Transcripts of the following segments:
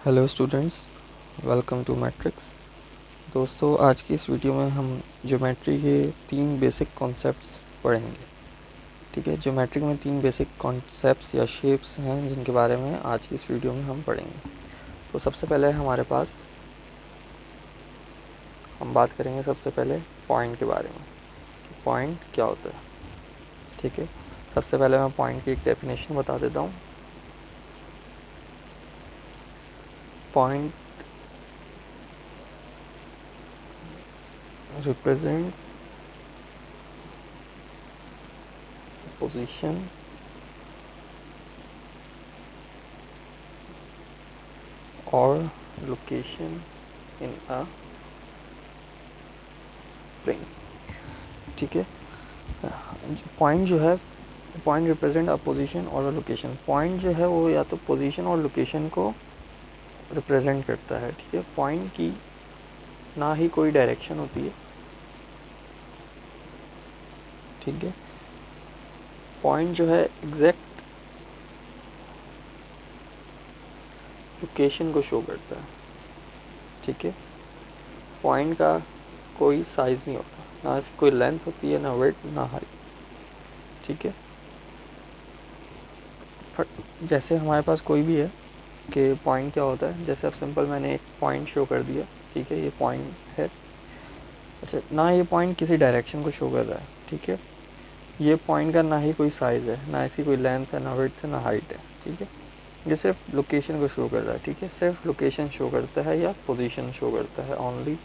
Hello students, welcome to Matrix. दोस्तों, आज की इस वीडियो में हम ज्योमेट्री के 3 बेसिक कॉन्सेप्ट्स पढ़ेंगे। ठीक है, ज्योमेट्री में 3 बेसिक कॉन्सेप्ट्स या शेप्स हैं जिनके बारे में आज की इस वीडियो में हम पढ़ेंगे। तो सबसे पहले हमारे पास हम बात करेंगे सबसे पहले पॉइंट के बारे में कि पॉइंट क्या होता है। ठीक है, सबसे पहले मैं पॉइंट की एक डेफिनेशन बता देता हूँ। Point represents position or location in a plane। ठीक है, पॉइंट जो है, पॉइंट रिप्रेजेंट अ पोजीशन और अ लोकेशन। पॉइंट जो है वो या तो पोजीशन और लोकेशन को रिप्रेजेंट करता है। ठीक है, पॉइंट की ना ही कोई डायरेक्शन होती है। ठीक है, पॉइंट जो है एग्जैक्ट लोकेशन को शो करता है। ठीक है, पॉइंट का कोई साइज नहीं होता, ना इसकी कोई लेंथ होती है, ना विड्थ, ना हाइट। ठीक है, जैसे हमारे पास कोई भी है कि पॉइंट क्या होता है। जैसे अब सिंपल मैंने एक पॉइंट शो कर दिया। ठीक है, ये पॉइंट है। अच्छा, ना ये पॉइंट किसी डायरेक्शन को शो कर रहा है। ठीक है, ये पॉइंट का ना ही कोई साइज़ है, ना इसकी कोई लेंथ है, ना विड्थ है, ना हाइट है। ठीक है, ये सिर्फ लोकेशन को शो कर रहा है। ठीक है, सिर्फ लोकेशन शो करता है या पोजीशन शो करता है, ओनली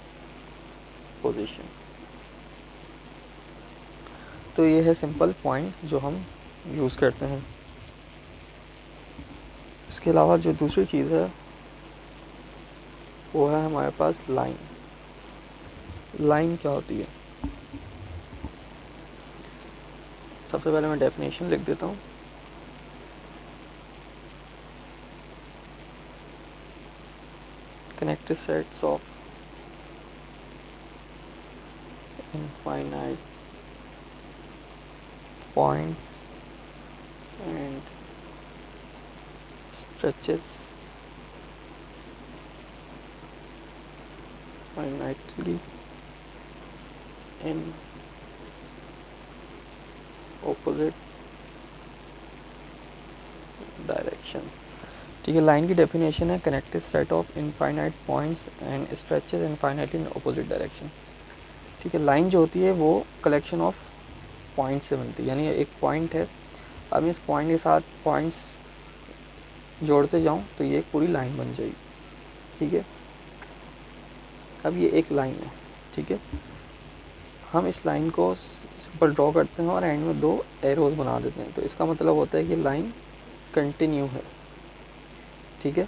पोजीशन। तो ये है सिंपल पॉइंट जो हम यूज़ करते हैं। इसके अलावा जो दूसरी चीज़ है वो है हमारे पास लाइन। लाइन क्या होती है? सबसे पहले मैं डेफिनेशन लिख देता हूँ। Connected sets of infinite points and stretches finitely in opposite direction। ठीक है, लाइन की डेफिनेशन है connected set of infinite points and stretches infinitely in opposite direction. ठीक है, लाइन जो होती है वो कलेक्शन ऑफ पॉइंट से बनती है। यानी एक पॉइंट है, अब मैं इस पॉइंट के साथ पॉइंट्स जोड़ते जाऊं तो ये एक पूरी लाइन बन जाएगी। ठीक है, अब ये एक लाइन है। ठीक है, हम इस लाइन को सिंपल ड्रॉ करते हैं और एंड में 2 एरोज बना देते हैं, तो इसका मतलब होता है कि लाइन कंटिन्यू है। ठीक है,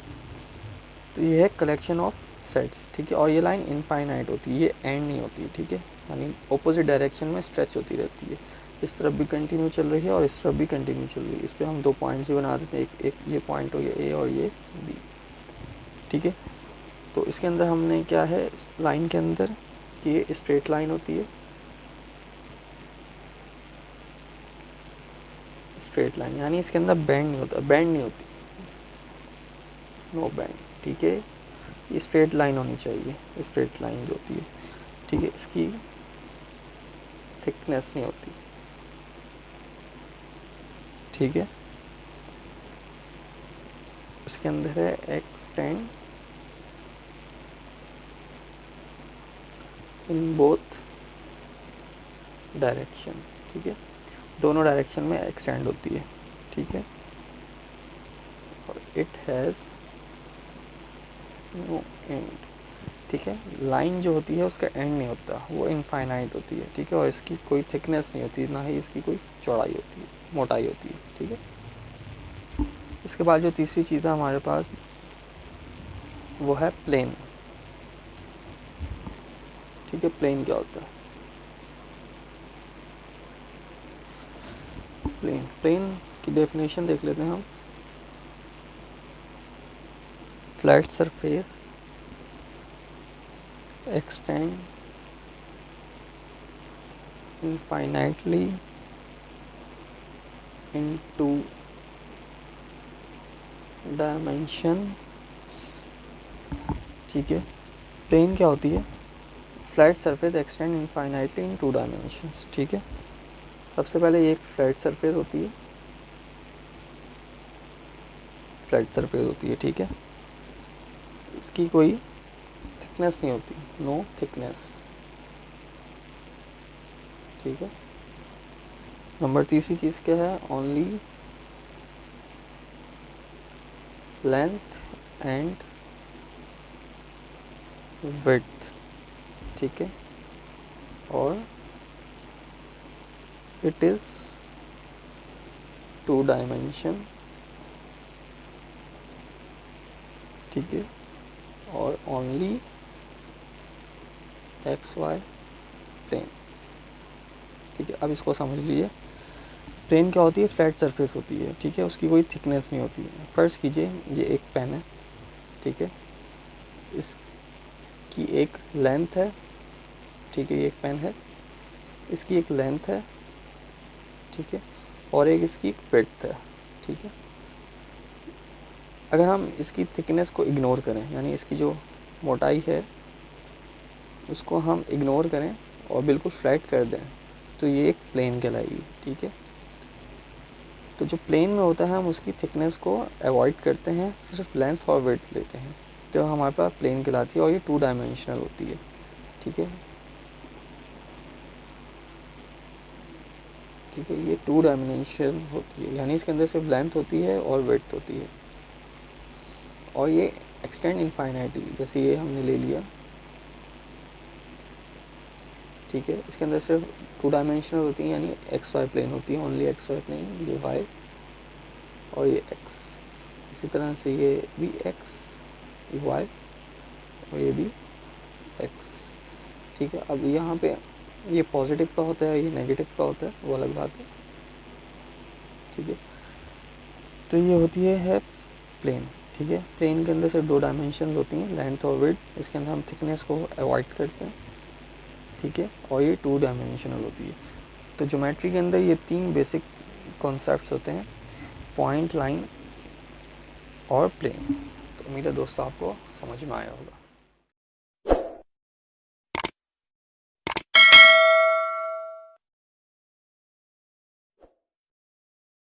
तो ये है कलेक्शन ऑफ सेट्स। ठीक है, और ये लाइन इनफाइनाइट होती है, ये एंड नहीं होती है। ठीक है, यानी ऑपोजिट डायरेक्शन में स्ट्रेच होती रहती है। इस तरफ भी कंटिन्यू चल रही है और इस तरफ भी कंटिन्यू चल रही है। इस पर हम 2 पॉइंट्स भी बना देते हैं, एक ये पॉइंट हो गया ए और ये बी। ठीक है, तो इसके अंदर हमने क्या है लाइन के अंदर कि ये स्ट्रेट लाइन होती है, स्ट्रेट लाइन, यानी इसके अंदर बेंड नहीं होता, बेंड नहीं होती, नो बेंड। ठीक है, ये स्ट्रेट लाइन होनी चाहिए, स्ट्रेट लाइन जो होती है। ठीक है, इसकी थिकनेस नहीं होती। ठीक है, इसके अंदर है एक्सटेंड इन बोथ डायरेक्शन। ठीक है, दोनों डायरेक्शन में एक्सटेंड होती है। ठीक है, और इट हैज़ नो एंड। ठीक है, लाइन जो होती है उसका एंड नहीं होता, वो इनफाइनाइट होती है। ठीक है, और इसकी कोई थिकनेस नहीं होती, ना ही इसकी कोई चौड़ाई होती है, मोटाई होती है। ठीक है, इसके बाद जो तीसरी चीज़ है हमारे पास वो है प्लेन। ठीक है, प्लेन क्या होता है? प्लेन की डेफिनेशन देख लेते हैं हम। Flat surface extend infinitely into dimensions ठीक है। प्लेन क्या होती है? फ्लैट सरफेस एक्सटेंड इनफाइनाइटली इन 2 डायमेंशंस, ठीक है। सबसे पहले ये एक फ्लैट सरफेस होती है, फ्लैट सरफेस होती है, ठीक है। इसकी कोई थिकनेस नहीं होती, नो थिकनेस, ठीक है। नंबर तीसरी चीज़ क्या है? ओनली लेंथ एंड विड्थ, ठीक है। और इट इज़ 2 डायमेंशन, ठीक है। और ओनली एक्स वाई प्लेन, ठीक है। अब इसको समझ लीजिए। प्लेन क्या होती है? फ्लैट सरफेस होती है, ठीक है। उसकी कोई थिकनेस नहीं होती है। फ़र्ज़ कीजिए ये एक पेन है, ठीक है। इसकी एक लेंथ है, ठीक है। ये एक पेन है, इसकी एक लेंथ है, ठीक है। और एक इसकी विड्थ है, ठीक है। अगर हम इसकी थिकनेस को इग्नोर करें, यानी इसकी जो मोटाई है उसको हम इग्नोर करें और बिल्कुल फ्लैट कर दें, तो ये एक प्लेन कहलाएगी, ठीक है। तो जो प्लेन में होता है हम उसकी थिकनेस को अवॉइड करते हैं, सिर्फ लेंथ और विड्थ लेते हैं, तो हमारे पास प्लेन कहलाती है। और ये 2 डायमेंशनल होती है, ठीक है, ठीक है। ये 2 डायमेंशनल होती है, यानी इसके अंदर सिर्फ लेंथ होती है और विड्थ होती है। और ये एक्सटेंड इनफाइनाइटली, जैसे ये हमने ले लिया, ठीक है। इसके अंदर सिर्फ 2 डायमेंशनल होती है, यानी एक्स वाई प्लेन होती है, ओनली एक्स वाई प्लेन, ये वाई और ये एक्स। इसी तरह से ये भी एक्स, ये वाई और ये भी एक्स, ठीक है। अब यहाँ पे ये पॉजिटिव का होता है, ये नेगेटिव का होता है, वो अलग बात है, ठीक है। तो ये होती है प्लेन, ठीक है। प्लेन के अंदर सिर्फ 2 डायमेंशन होती हैं, लेंथ और विड्थ। इसके अंदर हम थिकनेस को अवॉइड करते हैं, ठीक है। और ये 2 डायमेंशनल होती है। तो ज्योमेट्री के अंदर ये 3 बेसिक कॉन्सेप्ट्स होते हैं, पॉइंट, लाइन और प्लेन। तो उम्मीद है दोस्तों आपको समझ में आया होगा।